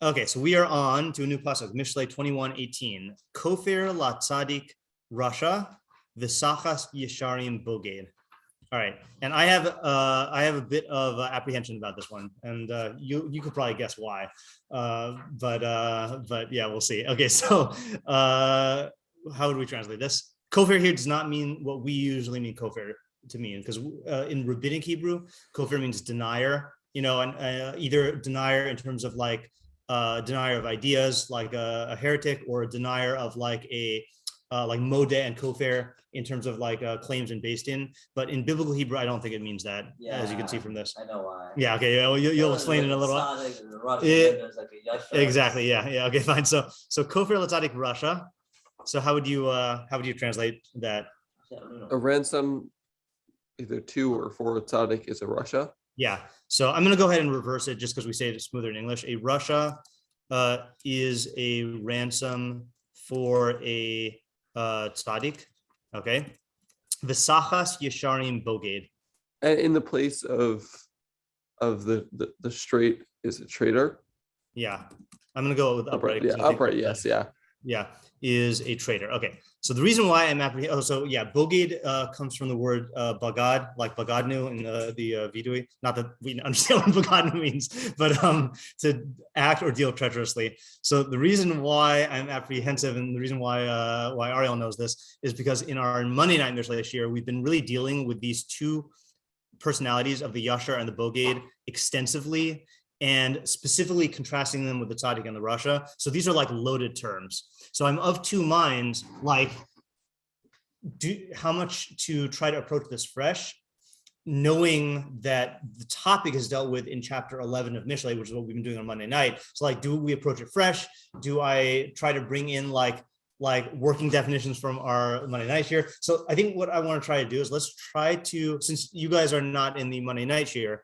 Okay, so we are on to a new pasuk, Mishlei 21:18. Kofer la tzadik rasha, v'sachas yesharim boged. All right, and I have a bit of apprehension about this one, and you could probably guess why, but yeah, we'll see. Okay, so how would we translate this? Kofer here does not mean what we usually mean kofer to mean, because in rabbinic Hebrew, kofer means denier, and either denier in terms of like denier of ideas, like a heretic, or a denier of like a like modeh and kofer in terms of like claims and based in. But in biblical Hebrew, I don't think it means that, as you can see from this. I know why. Yeah, okay, you'll explain it a little while. Exactly, yeah, okay, fine. So kofer latzadik rasha. So how would you translate that? A ransom, either 2 or 4 tzaddik, is a rasha. Yeah, so I'm going to go ahead and reverse it just because we say it smoother in English. A rasha is a ransom for a tzaddik. Okay, v'sachas yesharim boged. And in the place of the straight is a traitor. Yeah, I'm going to go with upright. Yeah, upright. Yes, yeah. Yeah, is a traitor. Okay, so the reason why I'm apprehensive. Oh, so yeah, boged comes from the word bagad, like bagadnu in the vidui. Not that we understand what bagadnu means, but to act or deal treacherously. So the reason why I'm apprehensive, and the reason why Ariel knows this, is because in our Monday Night Mishlei this year, we've been really dealing with these two personalities of the yashar and the boged extensively, and specifically contrasting them with the tzaddik and the rasha. So these are like loaded terms. So I'm of two minds, like how much to try to approach this fresh, knowing that the topic is dealt with in chapter 11 of Mishlei, which is what we've been doing on Monday night. So like, do we approach it fresh? Do I try to bring in like working definitions from our Monday night shiur? So I think what I want to try to do is let's try to, since you guys are not in the Monday night shiur,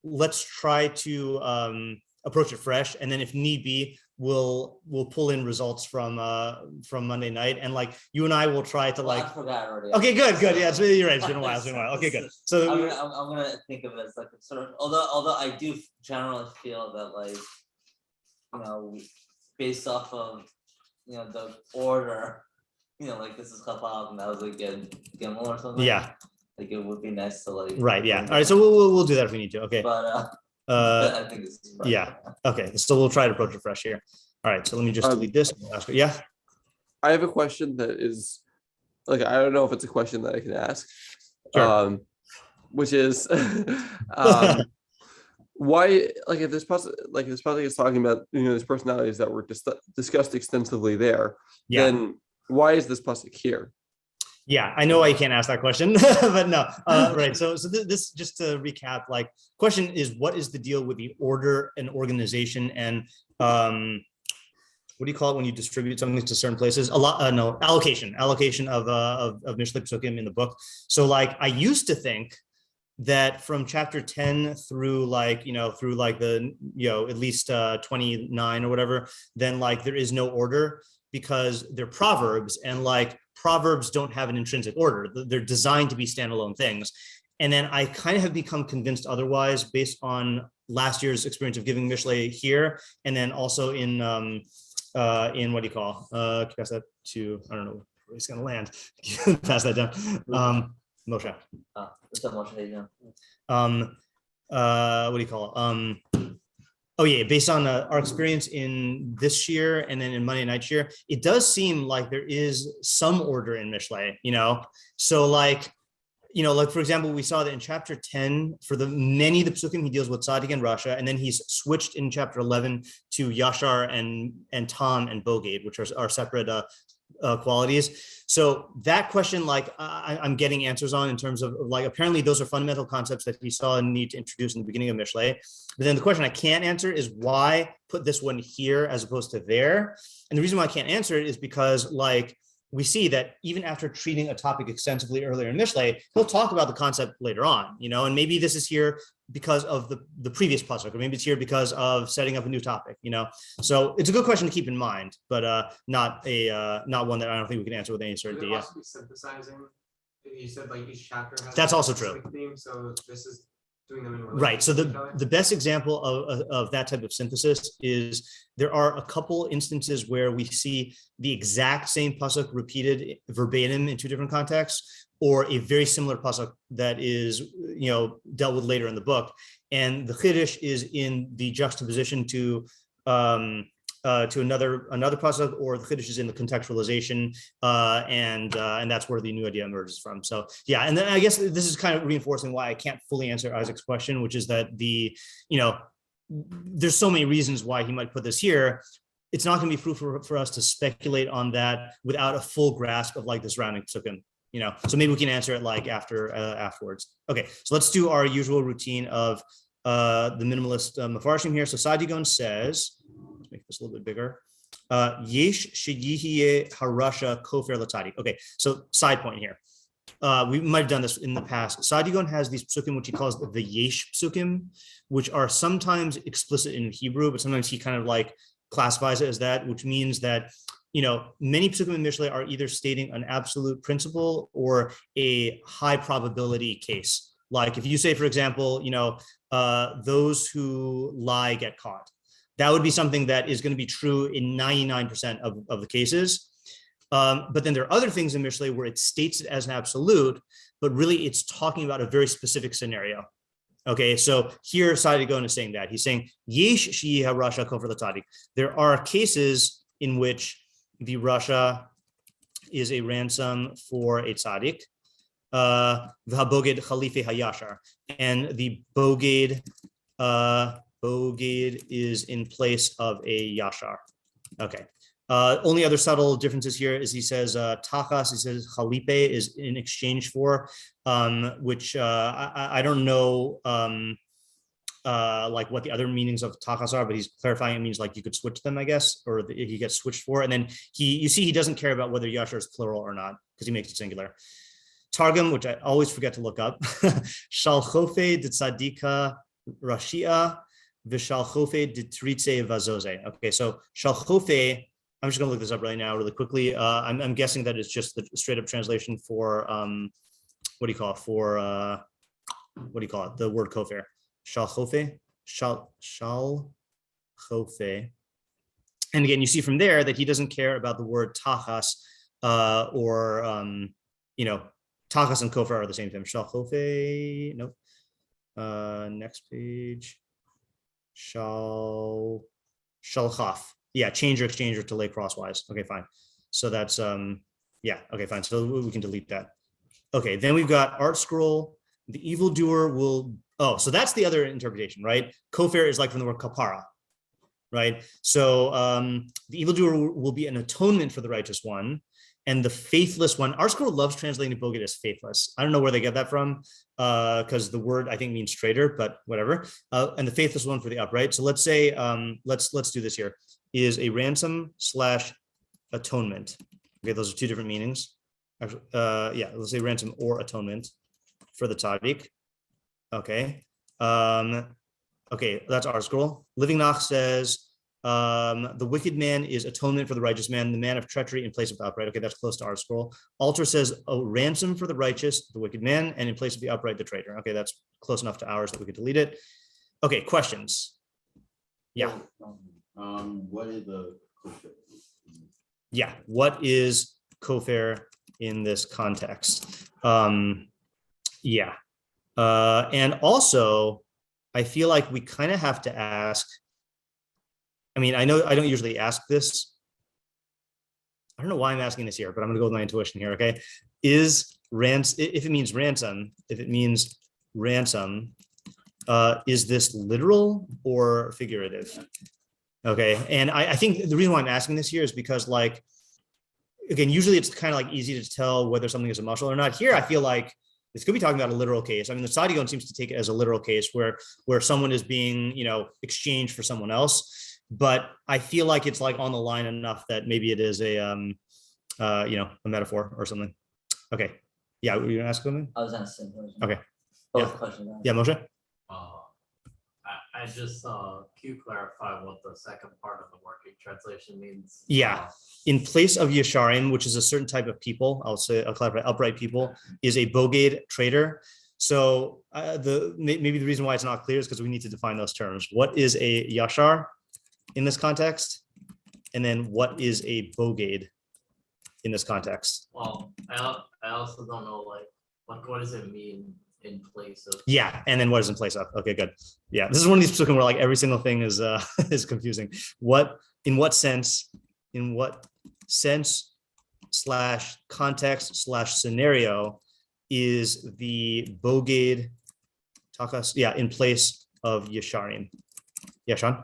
let's try to approach it fresh, and then if need be, we'll pull in results from Monday night, and like you and I will try to like. I forgot already. Okay, good. Yeah, you're right. It's been a while. Okay, good. So I'm gonna think of it as like sort of. Although I do generally feel that like based off of the order, like this is Chapal and that was like Gimel or something. Yeah. Like it would be nice to like. Right. Yeah. All right. So we'll do that if we need to. Okay. But I think this is yeah. Okay. So we'll try to approach it fresh here. All right. So let me just delete this. Yeah. I have a question that is like, I don't know if it's a question that I can ask. Sure. Which is why, like, if this pasuk is talking about these personalities that were discussed extensively there, then why is this pasuk here? Yeah, I know why you can't ask that question, but no, right. So this, just to recap, like, question is, what is the deal with the order and organization and what do you call it when you distribute something to certain places? Allocation of Mishlei pesukim in the book. So like, I used to think that from chapter 10 through the at least 29 or whatever, then like there is no order because they're proverbs, and like proverbs don't have an intrinsic order. They're designed to be standalone things. And then I kind of have become convinced otherwise based on last year's experience of giving Mishlei here, and then also in what do you call? Pass that to, I don't know where he's gonna land. Pass that down. Moshe. What's up, Moshe? What do you call it? Oh yeah, based on our experience in this shiur and then in Monday night shiur, it does seem like there is some order in Mishlei, So like, like for example, we saw that in chapter 10, for many of the pesukim, he deals with tzaddik and rasha, and then he's switched in chapter 11 to yashar and tam and boged, which are separate qualities. So that question, like I'm getting answers on in terms of like, apparently those are fundamental concepts that he saw a need to introduce in the beginning of Mishlei. But then the question I can't answer is why put this one here as opposed to there. And the reason why I can't answer it is because like we see that even after treating a topic extensively earlier in Mishlei, he'll talk about the concept later on, and maybe this is here because of the previous pasuk, or maybe it's here because of setting up a new topic, So it's a good question to keep in mind, but not one that I don't think we can answer with any certainty. Yeah. Synthesizing. You said like each chapter has. That's also true. Theme, so this is doing them in Right. So relation to each other? the best example of that type of synthesis is there are a couple instances where we see the exact same pasuk repeated verbatim in two different contexts, or a very similar pasuk that is, dealt with later in the book. And the chiddush is in the juxtaposition to another pasuk, or the chiddush is in the contextualization, and that's where the new idea emerges from. So yeah, and then I guess this is kind of reinforcing why I can't fully answer Isaac's question, which is that there's so many reasons why he might put this here. It's not going to be fruitful for us to speculate on that without a full grasp of like the surrounding pesukim. So maybe we can answer it like afterwards. Okay, so let's do our usual routine of the minimalist meforshim here. So Sadigon says, let's make this a little bit bigger. Yesh sheyihiye harasha kofer latadi. Okay, so side point here. We might have done this in the past. Sadigon has these pesukim, which he calls the yesh pesukim, which are sometimes explicit in Hebrew, but sometimes he kind of like classifies it as that, which means that many pesukim in Mishlei are either stating an absolute principle or a high probability case. Like if you say, for example, those who lie get caught, that would be something that is going to be true in 99% of the cases. But then there are other things in Mishlei where it states it as an absolute, but really it's talking about a very specific scenario. Okay, so here Sadigon is saying that. He's saying, Yesh shi'ha rasha kofer l'tzadik. There are cases in which the rasha is a ransom for a tzaddik, v'haboged chalife hayashar, and the boged is in place of a yashar. Okay. Only other subtle differences here is he says tachas, he says chalipe is in exchange for, which I don't know like what the other meanings of tachas are, but he's clarifying it means like you could switch them, I guess, or he gets switched for. And then you see he doesn't care about whether yashar is plural or not because he makes it singular. Targum, which I always forget to look up, shalchofe de tzadika rashia v'shalchofe de tritze vazoze. Okay, so shalchofe, I'm just going to look this up right now really quickly. I'm guessing that it's just the straight up translation for what do you call it? The word kofer. Shalchofe. Shalchofe. And again, you see from there that he doesn't care about the word tachas or tachas and kofer are the same thing. Shalchofe. Nope. Next page. Shalchaf. Yeah, change or exchange or to lay crosswise. Okay, fine. So that's yeah, okay, fine. So we can delete that. Okay, then we've got art scroll. The evildoer will, so that's the other interpretation, right? Kofer is like from the word kapara, right? So the evildoer will be an atonement for the righteous one, and the faithless one, art scroll loves translating boged as faithless. I don't know where they get that from, because the word I think means traitor, but whatever. And the faithless one for the upright. So let's say, let's do this here. Is a ransom / atonement. Okay, those are two different meanings. Actually, yeah, let's say ransom or atonement for the tzaddik. Okay. Okay, that's our scroll. Living Nach says the wicked man is atonement for the righteous man, the man of treachery in place of the upright. Okay, that's close to our scroll. Altar says a ransom for the righteous, the wicked man, and in place of the upright, the traitor. Okay, that's close enough to ours that we could delete it. Okay, questions? Yeah. What is the kofer? Yeah, what is kofer in this context? Yeah. And also, I feel like we kind of have to ask, I mean, I know I don't usually ask this. I don't know why I'm asking this here, but I'm going to go with my intuition here, okay? Is if it means ransom, is this literal or figurative? Okay, and I think the reason why I'm asking this here is because, like, again, usually it's kind of like easy to tell whether something is a mashal or not. Here, I feel like this could be talking about a literal case. I mean, the Sadigon seems to take it as a literal case where someone is being, exchanged for someone else. But I feel like it's like on the line enough that maybe it is a metaphor or something. Okay, yeah, were you gonna ask something? I was asking. Okay. Both Yeah. questions. Yeah, Moshe. I just can you clarify what the second part of the working translation means? Yeah. In place of Yesharim, which is a certain type of people, I'll clarify, upright people, is a boged traitor. So maybe the reason why it's not clear is because we need to define those terms. What is a yashar in this context? And then what is a boged in this context? Well, I also don't know like what does it mean in place of? Yeah, and then what is in place of? Okay, good. Yeah, this is one of these pesukim where like every single thing is is confusing. In what sense / context / scenario is the boged takas? Yeah, in place of yasharim. Yeah, Sean.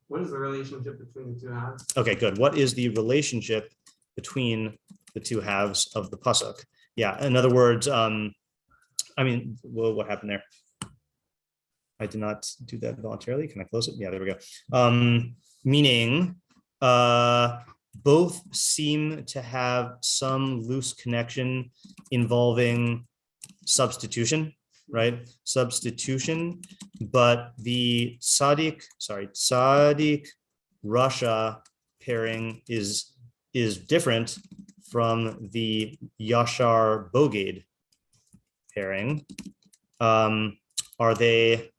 What is the relationship between the two halves? Okay, good. What is the relationship between the two halves of the pasuk? Yeah, in other words, I mean, well, what happened there? I did not do that voluntarily. Can I close it? Yeah, there we go. Meaning, both seem to have some loose connection involving substitution, right? Substitution, but the tzaddik Rasha pairing is different from the yashar boged pairing. Are they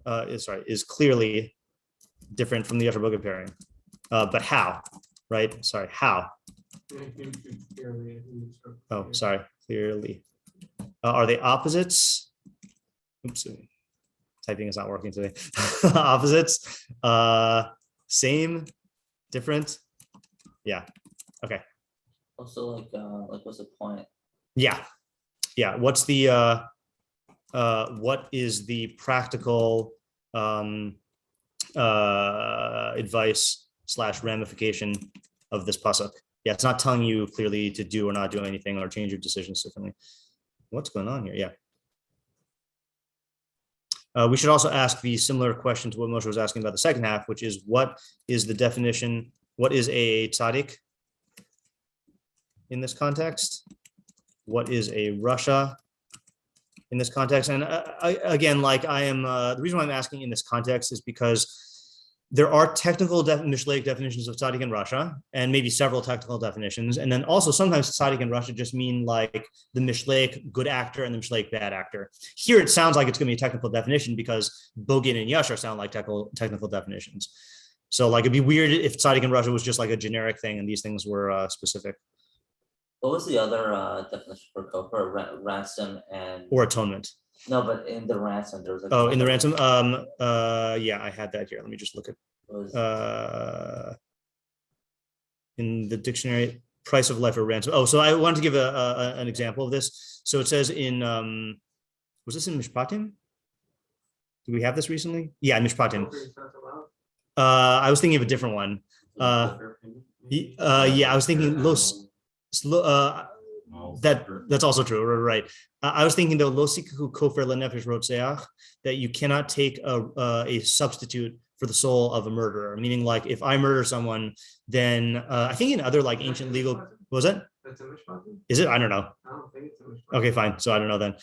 is clearly different from the yashar boged pairing, but how? Right? Sorry, how? Oh, sorry, clearly. Are they opposites? Oops, typing is not working today. Opposites, same, different. Yeah. Okay. Also, like what's the point? Yeah. What's the what is the practical advice / ramification of this pasuk? Yeah, it's not telling you clearly to do or not do anything or change your decisions differently. What's going on here? Yeah. We should also ask the similar question to what Moshe was asking about the second half, which is what is the definition? What is a tzaddik in this context? What is a Rasha in this context? And again, the reason why I'm asking in this context is because there are technical Mishlaic definitions of tzaddik and Rasha, and maybe several technical definitions. And then also sometimes tzaddik and Rasha just mean like the Mishlaic good actor and the Mishlaic bad actor. Here it sounds like it's going to be a technical definition because boged and yashar sound like technical definitions. So like it'd be weird if tzaddik and Rasha was just like a generic thing and these things were specific. What was the other definition for kofar? Ransom and or atonement. No, but in the ransom there was like. Oh, in the ransom. Yeah, I had that here. Let me just look at in the dictionary, price of life or ransom. Oh, so I wanted to give an example of this. So it says in was this in Mishpatim? Did we have this recently? Yeah, in Mishpatim. I was thinking of a different one. Yeah, I was thinking that's also true, right? I was thinking though, lo sikahu kofer lenefesh rotzeach, that you cannot take a substitute for the soul of a murderer. Meaning, like if I murder someone, then I think in other like ancient legal, what was it? Is it? I don't know. I don't think it's Okay, fine. So I don't know then.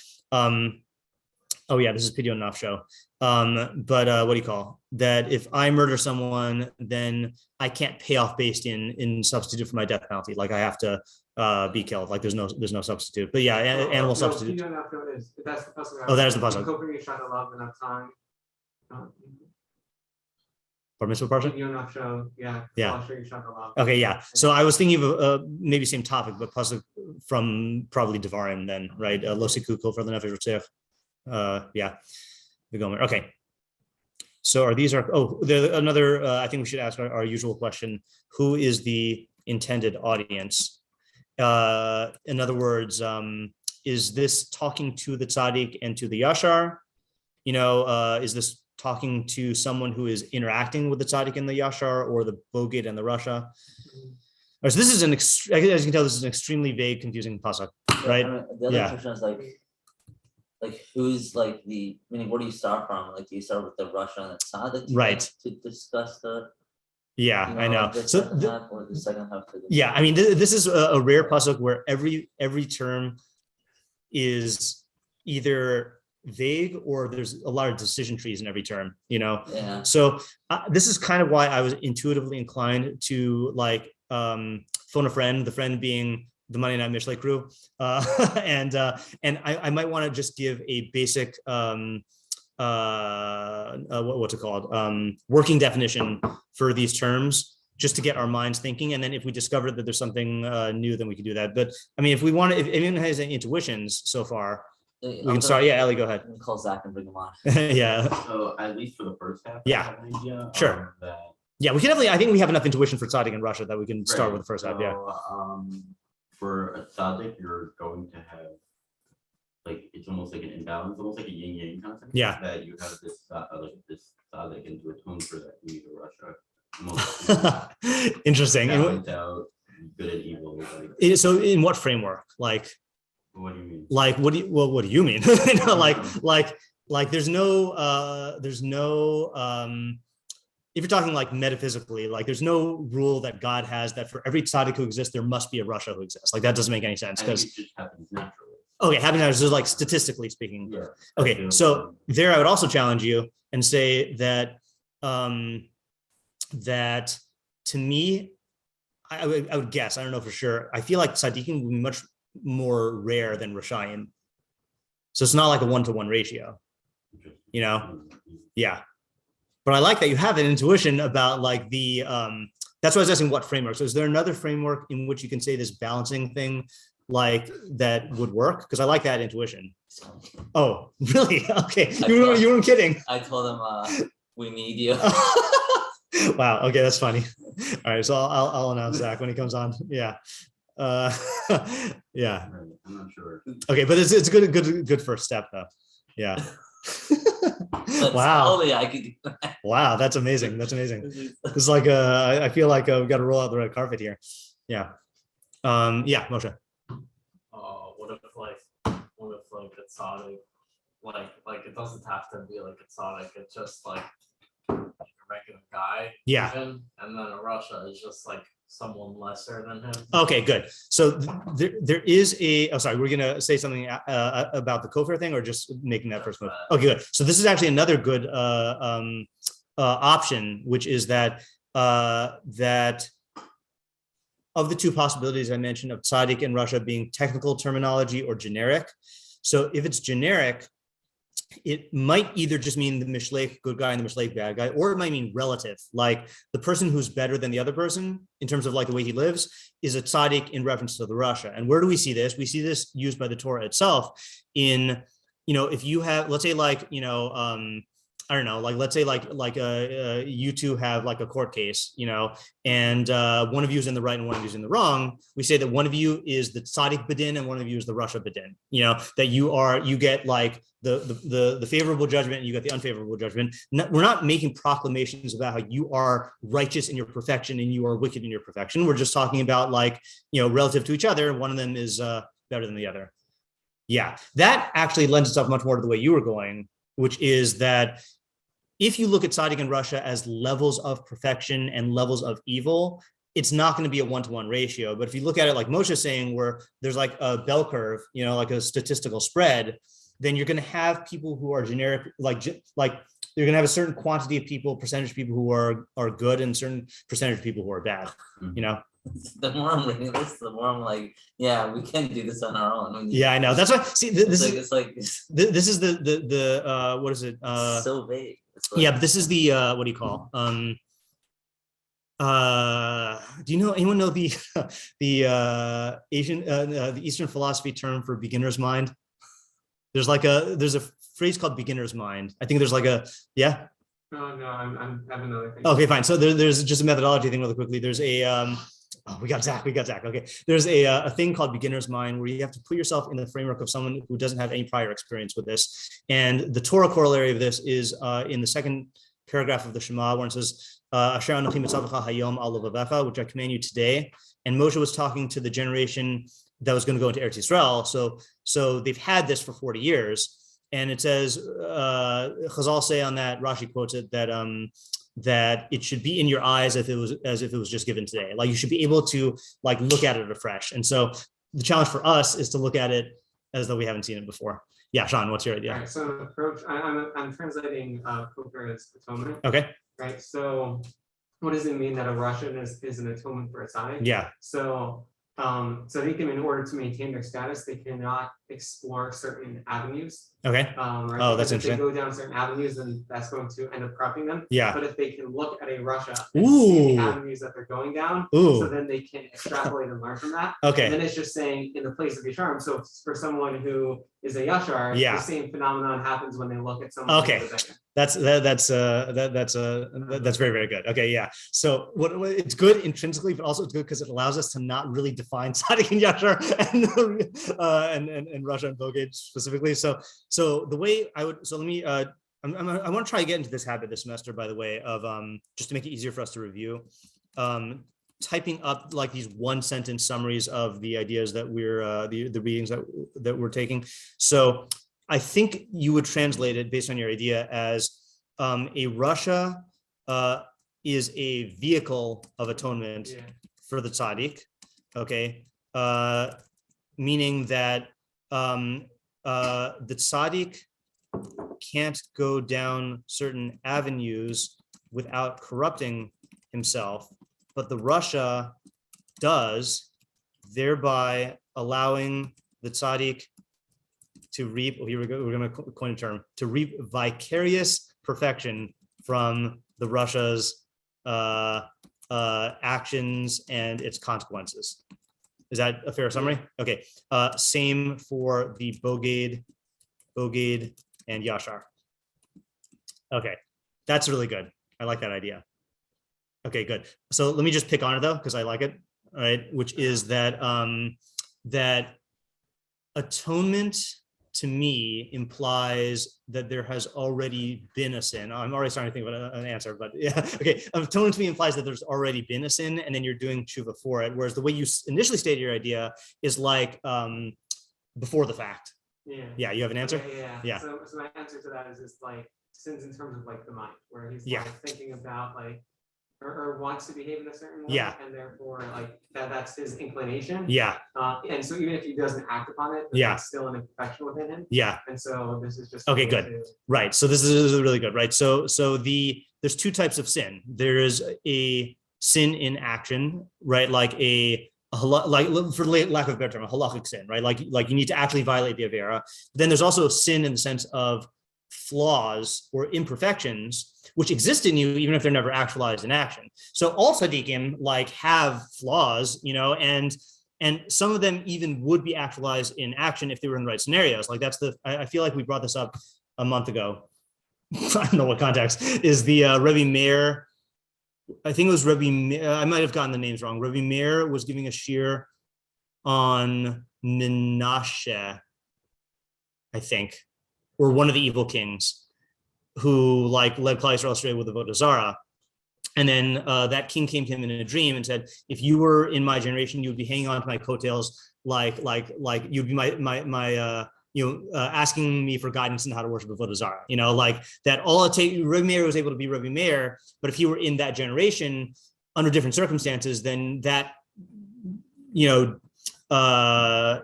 Oh yeah, this is Pidyon Nafsho. But what do you call that? If I murder someone, then I can't pay off based in substitute for my death penalty. Like I have to be killed. Like there's no substitute. But yeah, animal substitute. That's the pasuk. Oh, that is the pasuk. Or mitzvah parsha? Yeah. Okay, yeah. So I was thinking of maybe same topic, but pasuk from probably Devarim then, right? Lo siku kol for the nefesh rotzeach. Yeah, the Gomer. Okay. So are these another? I think we should ask our usual question: who is the intended audience? In other words, is this talking to the tzaddik and to the yashar? Is this talking to someone who is interacting with the tzaddik and the yashar, or the boged and the Rasha? So this is as you can tell, this is an extremely vague, confusing pasuk, right? The other question is like who's like meaning where do you start from? Like do you start with the Rasha and the tzaddik, right, to discuss the I know. The So second half or the second half to the yeah, I mean, this is a rare pasuk where every term is either vague or there's a lot of decision trees in every term, Yeah. So this is kind of why I was intuitively inclined to like phone a friend, the friend being the Monday Night Mishlei crew, and I might want to just give a basic what's it called, working definition for these terms, just to get our minds thinking. And then if we discover that there's something new, then we can do that. But I mean, if we want to, if anyone has any intuitions so far, we can start. Yeah, Ellie, go ahead. Call Zach and bring him on. Yeah. So at least for the first half. Yeah. I have an idea Sure. that, Yeah, we can definitely. I think we have enough intuition for tzaddik in Russia that we can start with the first half. Yeah. For a tzaddik, you're going to have like it's almost like an imbalance, almost like a yin yang concept. Yeah. That you have this this tzaddik, and to atone for that, you need a Russia. Interesting. Balance out good and evil. Like, So, in what framework? Like, what do you mean? like what do you? Well, what do you mean? You know, like there's no if you're talking like metaphysically, like there's no rule that God has that for every tzaddik who exists, there must be a Russia who exists. Like that doesn't make any sense because it just happens naturally. okay, happens just like statistically speaking. Yeah. Okay, so there I would also challenge you and say that that to me, I would guess, I don't know for sure, I feel like tzaddikim would be much more rare than Rashayim. So it's not like a 1-to-1 ratio, you know? Yeah. But I like that you have an intuition about like the, that's why I was asking what framework. So is there another framework in which you can say this balancing thing like that would work? Because I like that intuition. Oh, really? Okay. You weren't kidding. I told him we need you. Wow. Okay, that's funny. All right, so I'll announce Zach when he comes on. Yeah. Yeah. I'm not sure. Okay, but it's a good first step though. Yeah. Wow. Slowly I could do that. Wow, that's amazing. That's amazing. It's like I feel like we've got to roll out the red carpet here. Yeah. Yeah, Moshe. What if like a tzaddik, like it doesn't have to be like a tzaddik, it's just like a regular guy. Yeah. Even, and then a Russia is just like someone lesser than him. Okay, good. So there is a, oh, sorry, we're going to say something about the kofar thing or just making that first move? Okay, good. So this is actually another good option, which is that that of the two possibilities I mentioned of tzaddik in Russia being technical terminology or generic. So if it's generic, it might either just mean the Mishlei good guy and the Mishlei bad guy, or it might mean relative, like the person who's better than the other person in terms of like the way he lives is a tzaddik in reference to the Russia. And where do we see this? We see this used by the Torah itself in, you know, if you have, let's say like, you know, I don't know, like, let's say like you two have like a court case, you know, and one of you is in the right and one of you is in the wrong. We say that one of you is the tzaddik bedin and one of you is the Russia bedin, you know, that you get like the favorable judgment and you get the unfavorable judgment. We're not making proclamations about how you are righteous in your perfection and you are wicked in your perfection. We're just talking about like, you know, relative to each other, one of them is better than the other. Yeah, that actually lends itself much more to the way you were going, which is that if you look at tzaddik in Russia as levels of perfection and levels of evil, it's not going to be a 1-to-1 ratio. But if you look at it like Moshe is saying, where there's like a bell curve, you know, like a statistical spread, then you're going to have people who are generic, like you're going to have a certain quantity of people, percentage of people who are good and certain percentage of people who are bad, you know? The more I'm reading this, the more I'm like, yeah, we can do this on our own. Yeah, I know. That's why. See, this is this is the what is it? It's so vague. Like, yeah, but this is the what do you call? Do you know anyone know the Asian the Eastern philosophy term for beginner's mind? There's a phrase called beginner's mind. I think there's like a yeah. No, I have another thing. Okay, fine. So there's just a methodology thing really quickly. There's a oh, we got Zach. Okay. There's a thing called beginner's mind where you have to put yourself in the framework of someone who doesn't have any prior experience with this. And the Torah corollary of this is in the second paragraph of the Shema, where it says, Asher Anochi Mitzavacha Hayom Al Levavecha, which I command you today. And Moshe was talking to the generation that was going to go into Eretz Yisrael. So they've had this for 40 years. And it says, Chazal say on that, Rashi quotes it, that it should be in your eyes as if it was just given today. Like you should be able to like look at it afresh. And so the challenge for us is to look at it as though we haven't seen it before. Yeah, Sean, what's your idea? All right, so approach. I'm translating kofar as atonement. Okay. Right. So what does it mean that a Russian is an atonement for a tzaddik? Yeah. So tzaddikim, in order to maintain their status, they cannot explore certain avenues. Okay. Right? Oh, that's Because if interesting. they go down certain avenues, then that's going to end up corrupting them. Yeah. But if they can look at a Russia and see the Ooh. avenues that they're going down, Ooh. so then they can extrapolate and learn from that. Okay. And then it's just saying in the place of Yasharim. So for someone who is a Yashar, Yeah. the same phenomenon happens when they look at someone Okay. who's a beggar. That's very, very good. Okay, yeah. So what it's good intrinsically, but also it's good because it allows us to not really define tzaddik and yashar and Russia and Bogate specifically. So the way I would, so let me I want to try to get into this habit this semester, by the way, of just to make it easier for us to review, typing up like these one sentence summaries of the ideas that we're the readings that we're taking. So I think you would translate it based on your idea as a Russia is a vehicle of atonement for the tzaddik, okay? Meaning that the tzaddik can't go down certain avenues without corrupting himself, but the Russia does, thereby allowing the tzaddik to reap, here we go, we're going to coin a term, to reap vicarious perfection from the Russia's actions and its consequences. Is that a fair summary? Okay. Same for the Bogade and Yashar. Okay, that's really good. I like that idea. Okay, good. So let me just pick on it though, because I like it. All right, which is that that atonement to me implies that there has already been a sin. I'm already starting to think about an answer, but yeah, okay. Atonement to me implies that there's already been a sin, and then you're doing tshuva for it. Whereas the way you initially stated your idea is like before the fact. Yeah. Yeah, you have an answer? Okay, Yeah. So my answer to that is just like sins in terms of like the mind, where he's Yeah. like thinking about like or wants to behave in a certain way, Yeah. and therefore like that's his inclination. Yeah. And so even if he doesn't act upon it, Yeah. it's still an imperfection within him. Yeah. And so this is just Okay, good. Right. So this is really good, right? So there's two types of sin. There is a sin in action, right? Like like for lack of a better term, a halachic sin, right? Like you need to actually violate the avera. Then there's also sin in the sense of flaws or imperfections which exist in you even if they're never actualized in action. So all tzaddikim like have flaws, you know, and some of them even would be actualized in action if they were in the right scenarios. Like I feel like we brought this up a month ago. I don't know what context is the Rebbe Meir. I think it was Rebbe Meir. I might have gotten the names wrong. Rebbe Meir was giving a shiur on Menashe, I think, or one of the evil kings who like led Klal Yisrael astray with the Avodah Zarah. And then that king came to him in a dream and said, if you were in my generation, you would be hanging on to my coattails like you'd be my asking me for guidance on how to worship Avodah Zarah. You know, like that all it takes, Rebbe Meir was able to be Rebbe Meir, but if he were in that generation under different circumstances, then that, you know,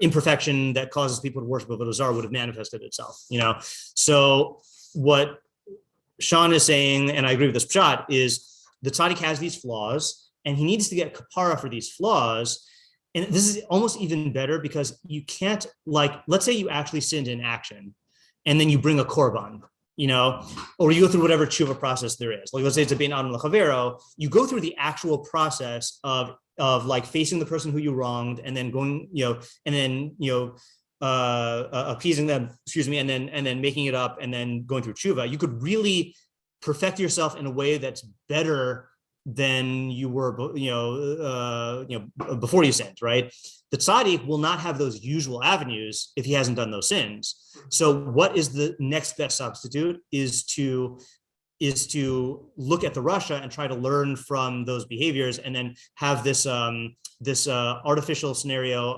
imperfection that causes people to worship Avodah Zarah would have manifested itself, you know? So what Sean is saying, and I agree with this pshat, is the tzaddik has these flaws and he needs to get kapara for these flaws. And this is almost even better because you can't, like, let's say you actually sinned in action and then you bring a korban, you know, or you go through whatever tshuva process there is. Like, let's say it's a bein adam l'chavero, you go through the actual process of like facing the person who you wronged and then going, you know, and then, you know, appeasing them, and then making it up and then going through tshuva. You could really perfect yourself in a way that's better than you were, before you sinned, right? The tzaddik will not have those usual avenues if he hasn't done those sins. So what is the next best substitute is to look at the Russia and try to learn from those behaviors and then have this artificial scenario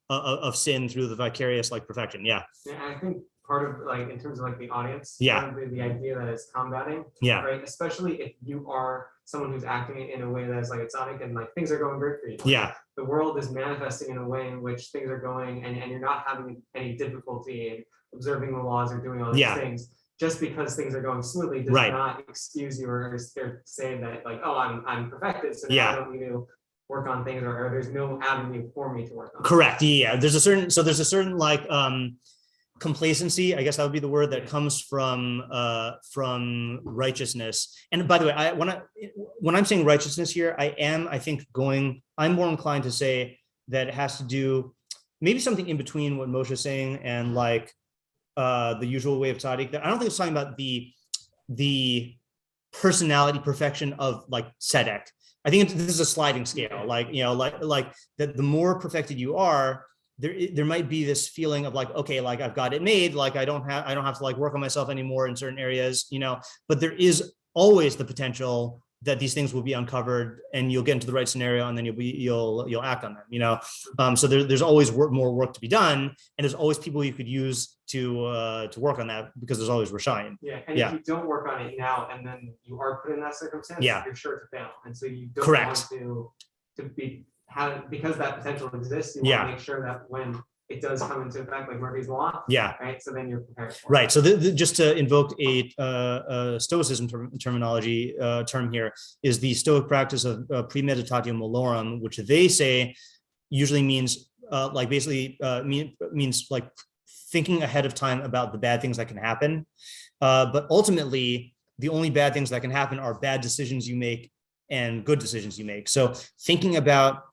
of sin through the vicarious like perfection. Yeah. Yeah, I think part of like in terms of like the audience, yeah, the idea that is combating, yeah, right? Especially if you are someone who's acting in a way that's like tzaddik and like things are going great for you. Like, yeah, the world is manifesting in a way in which things are going and you're not having any difficulty in observing the laws or doing all these things. Just because things are going smoothly does not excuse you or say that like, oh, I'm perfected, so now I don't need to work on things, or there's no avenue for me to work on. Correct. Yeah. There's a certain like complacency, I guess that would be the word, that comes from righteousness. And by the way, when I'm saying righteousness here, I'm more inclined to say that it has to do maybe something in between what Moshe is saying and like the usual way of tzaddik. That I don't think it's talking about the personality perfection of like tzedek. I think this is a sliding scale, like that the more perfected you are, there might be this feeling of like, okay, like I've got it made, like I don't have to like work on myself anymore in certain areas, but there is always the potential that these things will be uncovered and you'll get into the right scenario and then you'll act on them, so there's always more work to be done, and there's always people you could use to work on that, because there's always Rishayim. Yeah, and if you don't work on it now and then you are put in that circumstance, you're sure to fail. And so you don't want to be because that potential exists, you want to make sure that when it does come into effect, like Murphy's Law, right? So then you're prepared for it. Right. So just to invoke a Stoicism terminology term here, is the Stoic practice of premeditatio malorum, which they say usually means means like thinking ahead of time about the bad things that can happen. But ultimately, the only bad things that can happen are bad decisions you make and good decisions you make. So thinking about,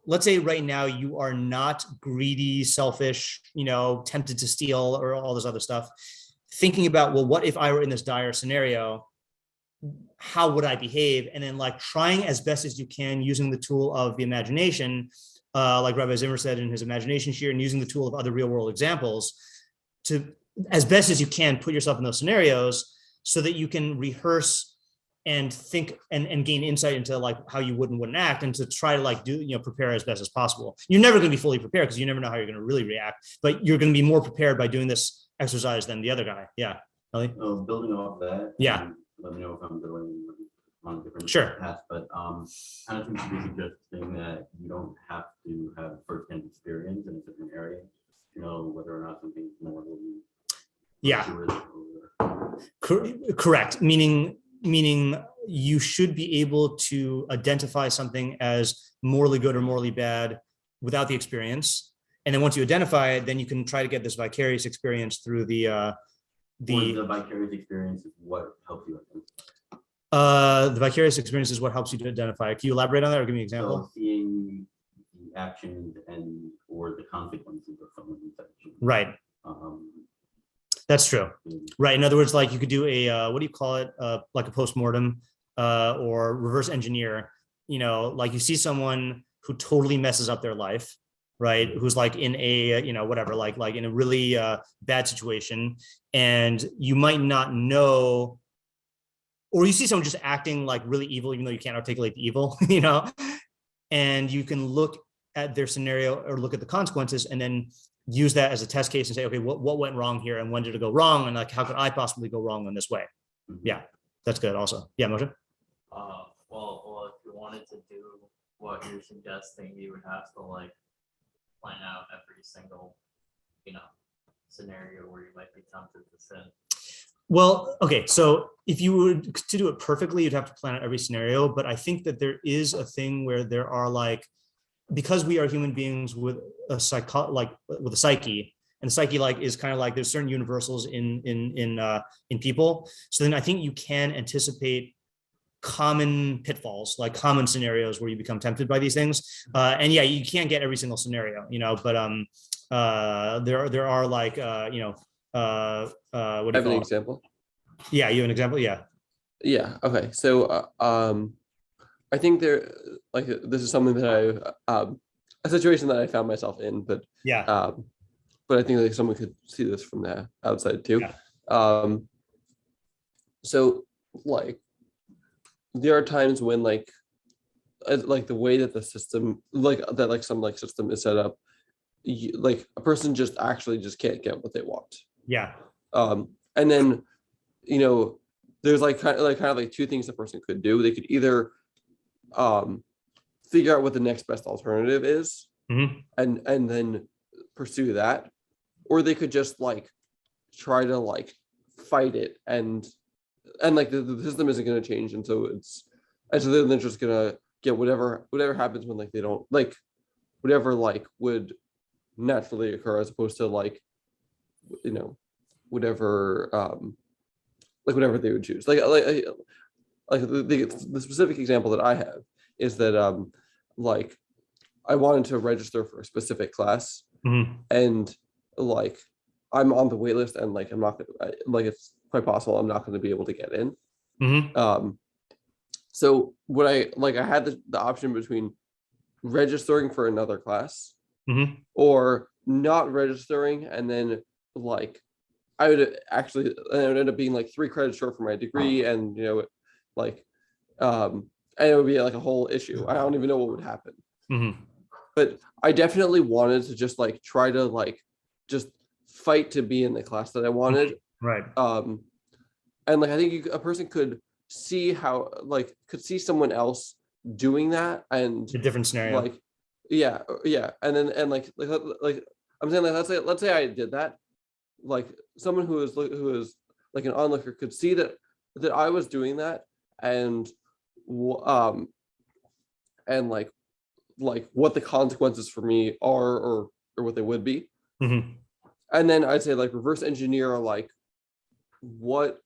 let's say right now you are not greedy, selfish, tempted to steal or all this other stuff. Thinking about, well, what if I were in this dire scenario? How would I behave? And then like trying as best as you can using the tool of the imagination, like Rabbi Zimmer said in his imagination shiur, and using the tool of other real world examples to, as best as you can, put yourself in those scenarios so that you can rehearse and think and gain insight into like how you would and wouldn't act, and to try to like prepare as best as possible. You're never going to be fully prepared because you never know how you're going to really react, but you're going to be more prepared by doing this exercise than the other guy. Yeah. Ellie? Building off that. Yeah. Let me know if I'm going on a different path, but kind of seems to be suggesting that you don't have to have first-hand experience in a different area, whether or not something's more than. Yeah. Correct. Meaning you should be able to identify something as morally good or morally bad without the experience. And then once you identify it, then you can try to get this vicarious experience through the vicarious experience is what helps you identify. The vicarious experience is what helps you to identify. Can you elaborate on that or give me an example? So seeing the actions or the consequences of someone's action. Right. That's true. Right. In other words, like you could do a, what do you call it? Like a postmortem or reverse engineer, like you see someone who totally messes up their life, right? Who's like in a, whatever, like in a really bad situation, and you might not know, or you see someone just acting like really evil, even though you can't articulate the evil, and you can look at their scenario or look at the consequences and then use that as a test case and say, okay, what went wrong here and when did it go wrong? And like, how could I possibly go wrong in this way? Yeah, that's good also. Yeah, Moshe? Well, if you wanted to do what you're suggesting, you would have to like plan out every single, scenario where you might be tempted to sin. Well, okay, so if you were to do it perfectly, you'd have to plan out every scenario, but I think that there is a thing where there are like, because we are human beings with a psyche, and the psyche like is kind of like there's certain universals in people. So then I think you can anticipate common pitfalls, like common scenarios where you become tempted by these things. And yeah, you can't get every single scenario, but there are like what do you call an example? Yeah, you have an example? Yeah. Okay. So I think this is something that a situation that I found myself in, but but I think like someone could see this from the outside too. Yeah. So like there are times when like the way that the system some system is set up, like a person just can't get what they want. Yeah. And then there's like kind of two things the person could do. They could either figure out what the next best alternative is, and then pursue that, or they could just like try to like fight it and like the system isn't going to change, and so they're just gonna get whatever happens when like they don't like whatever like would naturally occur, as opposed to like, you know, whatever whatever they would choose. Like the specific example that I have is that like I wanted to register for a specific class, and like I'm on the wait list, and like I'm not gonna, like it's quite possible I'm not going to be able to get in. So what I had the option between registering for another class or not registering, and then like I would actually, it would end up being like 3 credits short for my degree, and you know, like and it would be like a whole issue. I don't even know what would happen. But I definitely wanted to just like try to like just fight to be in the class that I wanted. Right. And like I think a person could see how could see someone else doing that, and a different scenario. Like yeah, and then like I'm saying, like let's say I did that, like someone who is like an onlooker could see that I was doing that, and like what the consequences for me are, or what they would be. And then I'd say like reverse engineer like what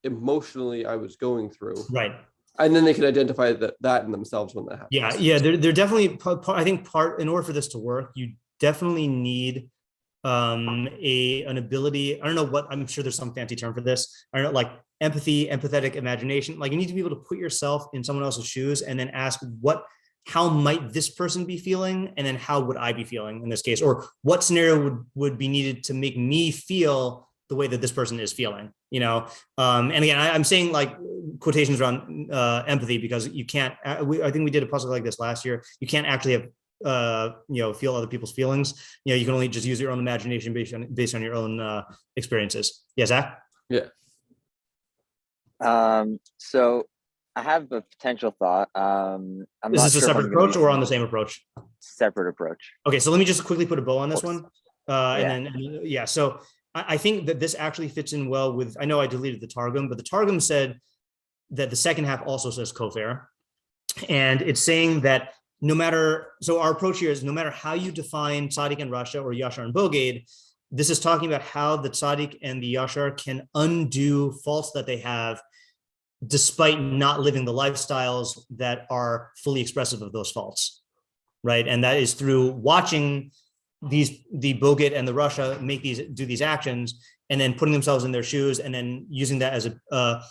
emotionally I was going through. Right. And then they can identify that in themselves when that happens. Yeah. They're definitely, I think in order for this to work, you definitely need an ability. I don't know what, I'm sure there's some fancy term for this. I don't know, like empathy, empathetic imagination. Like you need to be able to put yourself in someone else's shoes and then ask how might this person be feeling? And then how would I be feeling in this case? Or what scenario would be needed to make me feel the way that this person is feeling, you know? And again, I'm saying like quotations around empathy, because you can't, I think we did a pasuk like this last year. You can't actually have, feel other people's feelings. You know, you can only just use your own imagination based on your own experiences. Yeah, Zach? Yeah. So I have a potential thought. Is this a separate approach or on the same approach? Separate approach. Okay, so let me just quickly put a bow on this one. So I think that this actually fits in well with, I know I deleted the Targum, but the Targum said that the second half also says kofar. And it's saying that so our approach here is no matter how you define tzaddik and rasha or yashar and boged, this is talking about how the tzaddik and the yashar can undo faults that they have despite not living the lifestyles that are fully expressive of those faults, right? And that is through watching the boged and the rasha do these actions, and then putting themselves in their shoes, and then using that as a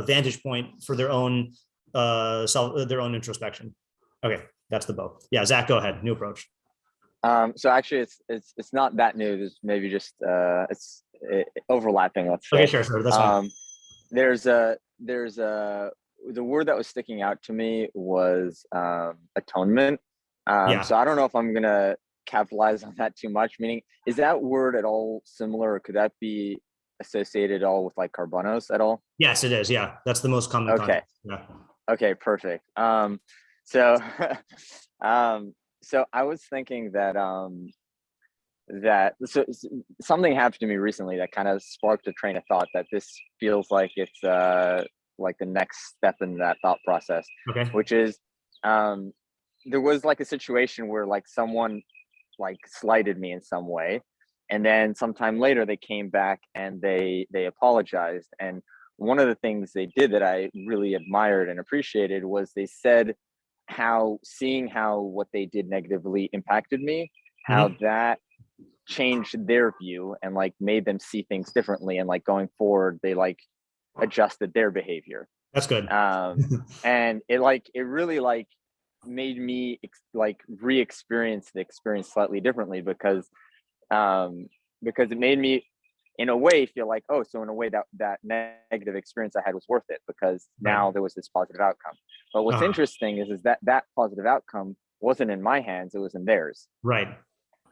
vantage point for their own their own introspection. Okay, that's the bow. Yeah, Zach, go ahead. New approach. So actually, it's not that new. It's maybe just it's overlapping. Let's say. Okay, sure. That's fine. The word that was sticking out to me was atonement. So I don't know if I'm gonna capitalize on that too much. Meaning, is that word at all similar, or could that be associated at all with like carbonos at all? Yes, it is. Yeah, that's the most common. Okay. Yeah. Okay, perfect. So I was thinking that something happened to me recently that kind of sparked a train of thought that this feels like it's like the next step in that thought process. Okay. Which is there was like a situation where like someone like slighted me in some way, and then sometime later they came back and they apologized, and one of the things they did that I really admired and appreciated was they said seeing how what they did negatively impacted me, how that changed their view and like made them see things differently, and like going forward they like adjusted their behavior. That's good. And it really like made me like re-experience the experience slightly differently, because it made me in a way feel like, oh, so in a way that negative experience I had was worth it, because now there was this positive outcome. But what's interesting is that positive outcome wasn't in my hands, it was in theirs. Right.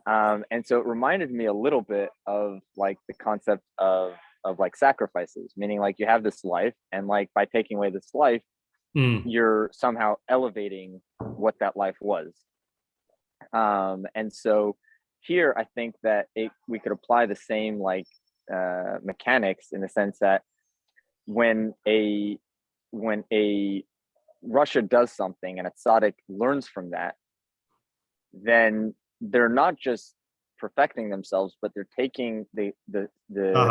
And so it reminded me a little bit of like the concept of like sacrifices, meaning like you have this life, and like by taking away this life, you're somehow elevating what that life was. And so here I think that we could apply the same like mechanics, in the sense that when a Russia does something and a tzaddik learns from that, then they're not just perfecting themselves, but they're taking the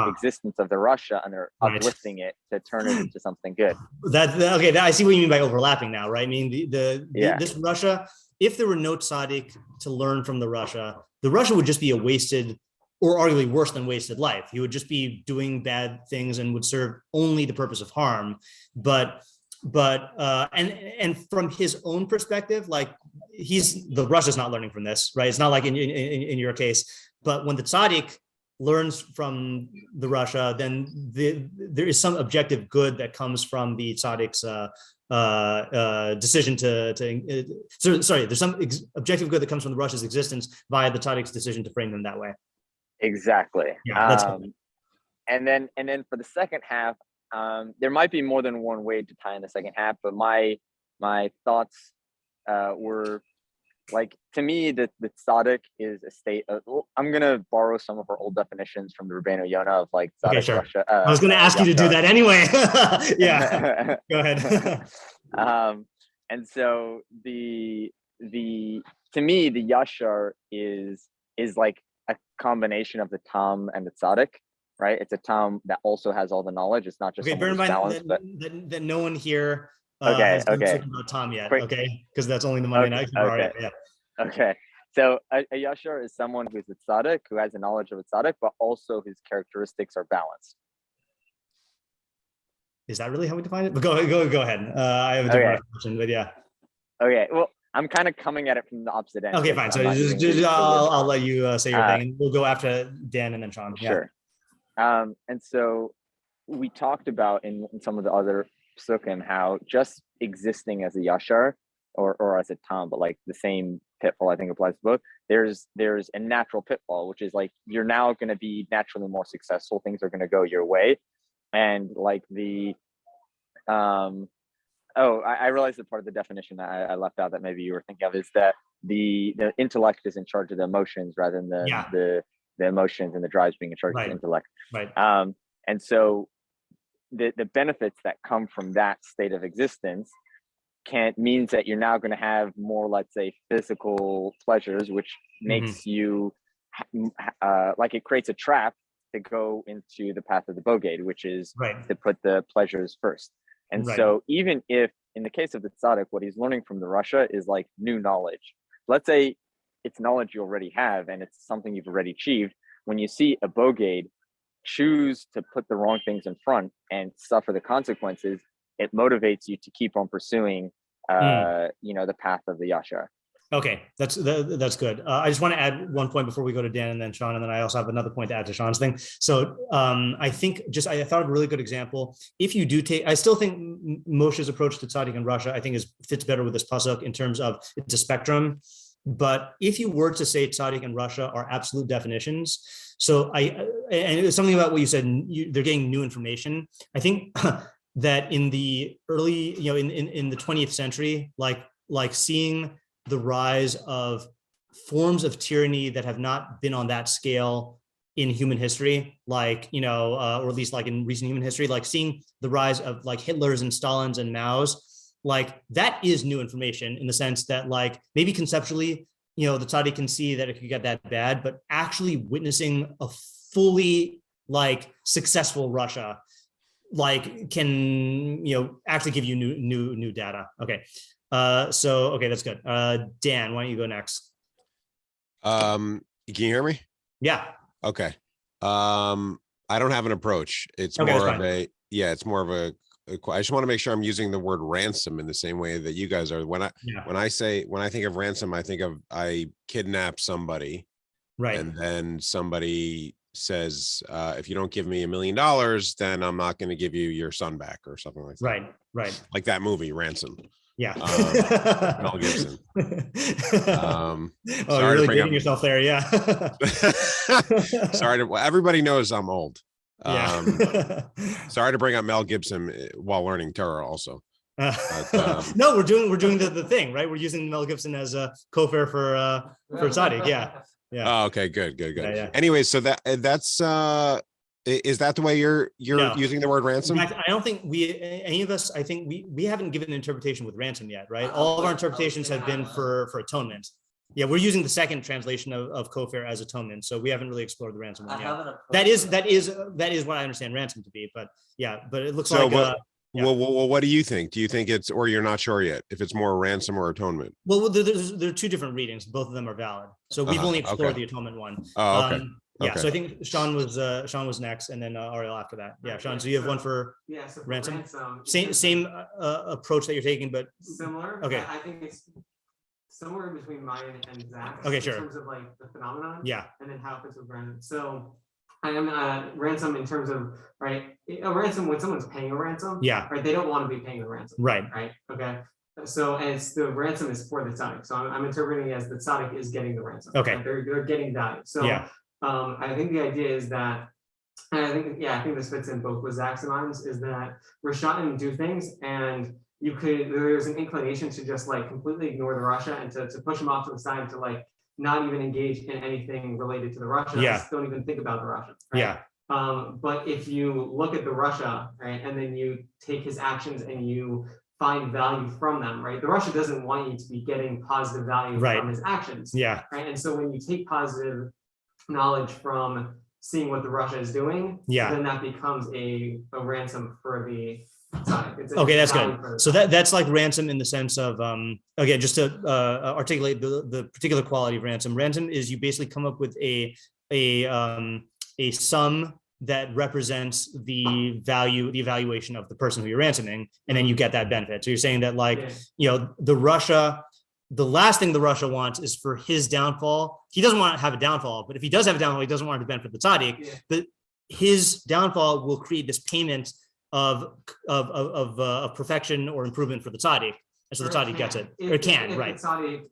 existence of the Russia and they're uplifting it to turn it into something good. I see what you mean by overlapping now, right? I mean, this Russia, if there were no tzaddik to learn from the Russia would just be a wasted, or arguably worse than wasted life. He would just be doing bad things and would serve only the purpose of harm. But from his own perspective, like the Russia's not learning from this, right? It's not like in your case, but when the tzaddik learns from the Russia, then there is some objective good that comes from the tzaddik's decision there's some objective good that comes from the Russia's existence via the tzaddik's decision to frame them that way. Exactly. Yeah, that's cool. And then for the second half, there might be more than one way to tie in the second half, but my thoughts were like, to me, the tzaddik is a state of, I'm gonna borrow some of our old definitions from the Rabbeinu Yonah of like tzaddik. Okay, sure. Russia, I was gonna ask you to do that anyway. Yeah, go ahead. And so to me, the yashar is like a combination of the tam and the tzaddik, right? It's a tam that also has all the knowledge. It's not just bear in mind balanced, that no one here has been talking about tam yet, okay? Because that's only the Monday night. Okay. So a yashar is someone who's a tzaddik, who has a knowledge of a tzaddik, but also his characteristics are balanced. Is that really how we define it? But go ahead. I have a different question, but yeah. Okay. Well, I'm kind of coming at it from the opposite end. Okay, fine. So I'll let you say your thing, and we'll go after Dan and then Sean. Sure. Yeah. And so we talked about in some of the other pesukim how just existing as a yashar or as a tam, but like the same pitfall I think applies to both. There's a natural pitfall, which is like you're now going to be naturally more successful. Things are going to go your way, and like I realized that part of the definition that I left out that maybe you were thinking of is that the intellect is in charge of the emotions rather than the emotions and the drives being in charge of the intellect. Right. And so the benefits that come from that state of existence means that you're now going to have more, let's say, physical pleasures, which makes you like it creates a trap to go into the path of the bogeyed, which is to put the pleasures first. And so even if in the case of the tzaddik, what he's learning from the Russia is like new knowledge. Let's say it's knowledge you already have and it's something you've already achieved. When you see a bogeyed choose to put the wrong things in front and suffer the consequences, it motivates you to keep on pursuing the path of the yashar. Okay, that's good. I just want to add one point before we go to Dan and then Sean, and then I also have another point to add to Sean's thing. So I thought of a really good example. If you do I still think Moshe's approach to tzaddik in Russia, I think fits better with this pasuk in terms of it's a spectrum. But if you were to say tzaddik and Russia are absolute definitions, and it was something about what you said, they're getting new information. I think that in the early, in the 20th century, like seeing the rise of forms of tyranny that have not been on that scale in human history, like, or at least like in recent human history, like seeing the rise of like Hitler's and Stalin's and Mao's, like that is new information in the sense that like maybe conceptually, the tzaddik can see that it could get that bad, but actually witnessing a fully like successful Russia, like can, actually give you new data. Okay. Okay, that's good. Dan, why don't you go next? Can you hear me? Yeah. Okay. I don't have an approach. It's more of a I just want to make sure I'm using the word ransom in the same way that you guys are. When I think of ransom, I kidnap somebody. Right. And then somebody says, if you don't give me $1 million, then I'm not going to give you your son back or something like that. Right. Like that movie, Ransom. Yeah. Mel Gibson. You're really dating yourself there. Yeah. Everybody knows I'm old. Yeah. Sorry to bring up Mel Gibson while learning Torah also. But, no, we're doing the thing, right? We're using Mel Gibson as a co-fare for tzaddik. Yeah. Oh, okay, good. Yeah. Anyway, so that's Is that the way you're No. using the word ransom? In fact, I don't think any of us, I think we haven't given an interpretation with ransom yet, right? All of our interpretations have been for atonement. Yeah, we're using the second translation of kofar as atonement, so we haven't really explored the ransom one yet. That is what I understand ransom to be, but yeah, but it looks So like. Well, what do you think? Do you think it's, or you're not sure yet, if it's more ransom or atonement? Well, there are two different readings. Both of them are valid. So we've only explored the atonement one. Oh, okay. Yeah, so I think Sean was next, and then Ariel after that. Yeah, Sean. So you have one for ransom. Same approach that you're taking, but similar. Okay. I think it's somewhere between mine and Zach. Okay, in sure. terms of like the phenomenon. Yeah. And then how it fits with ransom. So I am ransom in terms of right. A ransom, when someone's paying a ransom. Yeah. Right. They don't want to be paying the ransom. Right. Right. Okay. So and it's the ransom is for the tzaddik. So I'm interpreting it as the tzaddik is getting the ransom. Okay. Right? They're getting value. So yeah. I think the idea is that, and I think this fits in both with Zach's and mine's, is that we're shot and do things, and there's an inclination to just like completely ignore the Russia and to push them off to the side, to like not even engage in anything related to the Russia. Yeah. Just don't even think about the Russia. Right? Yeah. But if you look at the Russia, right, and then you take his actions and you find value from them, right? The Russia doesn't want you to be getting positive value from his actions. Yeah. Right. And so when you take positive knowledge from seeing what the Russia is doing, then that becomes a ransom for the tzaddik. Okay, that's good. So that's like ransom in the sense of again, just to articulate the particular quality of ransom. Ransom is you basically come up with a sum that represents the value, the evaluation of the person who you're ransoming, and then you get that benefit. So you're saying that like, the last thing the Russia wants is for his downfall. He doesn't want to have a downfall, but if he does have a downfall, he doesn't want to benefit the tzaddik. But his downfall will create this payment of perfection or improvement for the tzaddik, and so the tzaddik gets it. Or it can, right? If the tzaddik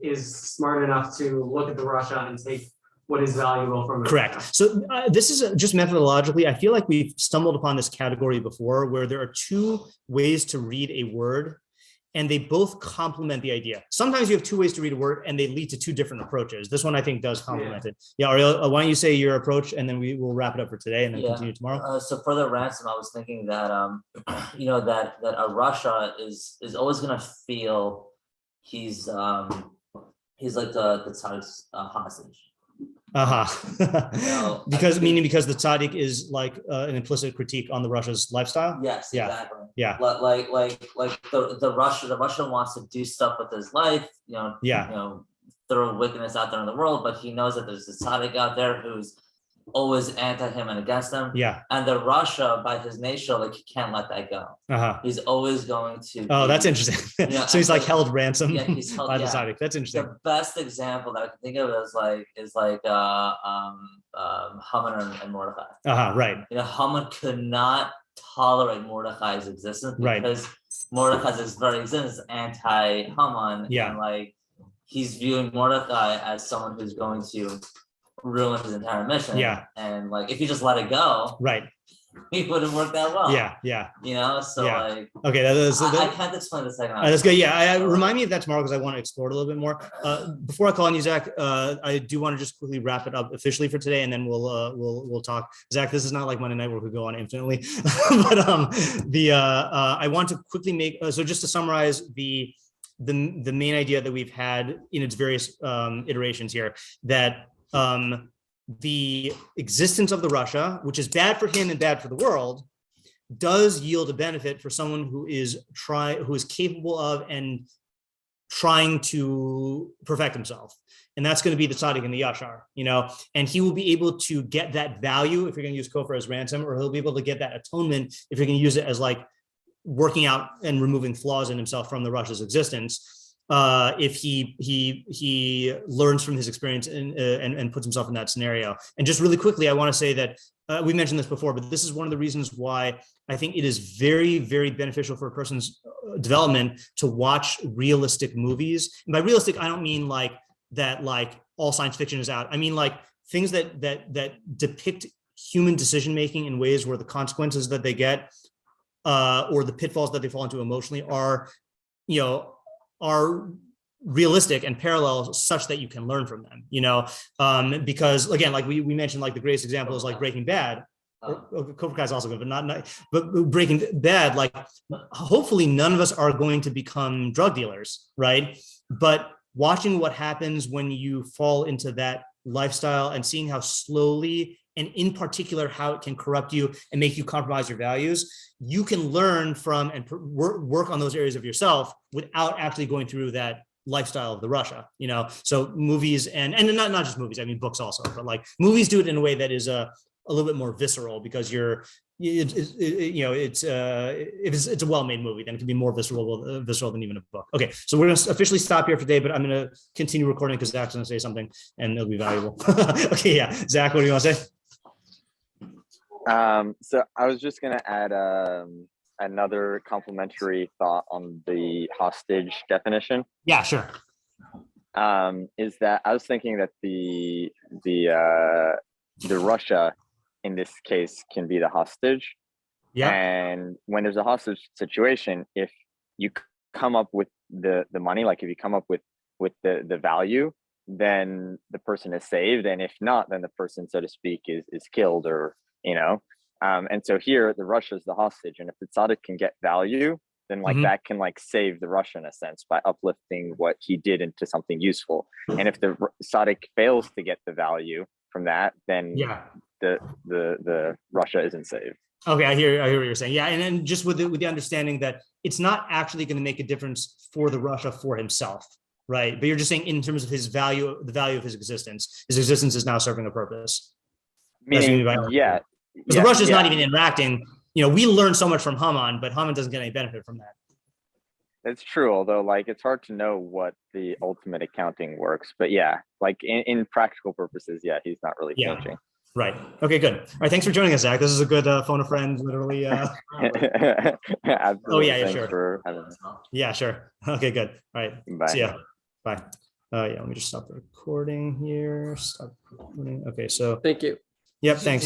is smart enough to look at the Russia and take what is valuable from it. Correct. So this is just methodologically, I feel like we've stumbled upon this category before, where there are two ways to read a word, and they both complement the idea. Sometimes you have two ways to read a word and they lead to two different approaches. This one I think does complement it. Yeah, Ariel, why don't you say your approach, and then we will wrap it up for today and then continue tomorrow. So for the ransom, I was thinking that that a Russia is always gonna feel he's like the tzaddik's hostage. Because the tzaddik is like an implicit critique on the Russia's lifestyle. Yes, exactly. Yeah. Like the Russia wants to do stuff with his life, throw wickedness out there in the world, but he knows that there's a tzaddik out there who's always anti him and against him. Yeah. And the Russia, by his nature, like he can't let that go. He's always going to. Oh, that's interesting. So he's like held ransom he's held, by the tzaddik. That's interesting. The best example that I can think of is like Haman and Mordecai. Right. Haman could not tolerate Mordecai's existence because Mordecai's very existence is anti-Haman. Yeah. And like he's viewing Mordecai as someone who's going to ruin his entire mission. Yeah. And like if you just let it go, it wouldn't work that well. Yeah. So like okay, I can't explain the second. That's good. Yeah, remind me of that tomorrow because I want to explore it a little bit more. Before I call on you, Zach, I do want to just quickly wrap it up officially for today, and then we'll talk. Zach, this is not like Monday night where we could go on infinitely, but I want to quickly make so just to summarize the main idea that we've had in its various iterations here, that the existence of the Russia, which is bad for him and bad for the world, does yield a benefit for someone who is capable of and trying to perfect himself. And that's going to be the tzaddik and the yashar, and he will be able to get that value if you're going to use kofar as ransom, or he'll be able to get that atonement if you're going to use it as like working out and removing flaws in himself from the Russia's existence. If he learns from his experience and puts himself in that scenario. And just really quickly, I want to say that we mentioned this before, but this is one of the reasons why I think it is very, very beneficial for a person's development to watch realistic movies. And by realistic, I don't mean like that, like all science fiction is out. I mean like things that depict human decision making in ways where the consequences that they get or the pitfalls that they fall into emotionally are realistic and parallel such that you can learn from them, because again, like we mentioned, like the greatest example is like Breaking Bad. Cobra Kai is also good, but but Breaking Bad, like hopefully none of us are going to become drug dealers, right? But watching what happens when you fall into that lifestyle and seeing how slowly and in particular how it can corrupt you and make you compromise your values, you can learn from and work on those areas of yourself without actually going through that lifestyle of the Russia, so movies and not just movies, I mean books also, but like movies do it in a way that is a little bit more visceral because it's a well-made movie, then it can be more visceral than even a book. Okay, so we're going to officially stop here for today, but I'm going to continue recording because Zach's going to say something and it'll be valuable. Okay, yeah, Zach, what do you want to say? So I was just going to add another complimentary thought on the hostage definition. Yeah, sure. Is that I was thinking that the Russia in this case can be the hostage. Yeah. And when there's a hostage situation, if you come up with the money, like if you come up with the value, then the person is saved. And if not, then the person, so to speak, is killed or, and so here the Russia is the hostage. And if the tzaddik can get value, then like that can like save the Russia in a sense by uplifting what he did into something useful. And if the tzaddik fails to get the value from that, then the Russia isn't saved. Okay, I hear what you're saying. Yeah, and then just with the understanding that it's not actually going to make a difference for the Russia for himself, right? But you're just saying in terms of his value, the value of his existence is now serving a purpose. Meaning, because the Russia is not even interacting. We learn so much from Haman, but Haman doesn't get any benefit from that. It's true, although like it's hard to know what the ultimate accounting works. But yeah, like in practical purposes, he's not really changing. Right. Okay, good. All right. Thanks for joining us, Zach. This is a good phone a friend, literally. Absolutely. Oh, yeah, Thanks sure. For having me. Yeah, sure. Okay, good. All right. Bye. See ya. Bye. Let me just stop the recording here. Stop recording. Okay, so. Thank you. Yep, thanks.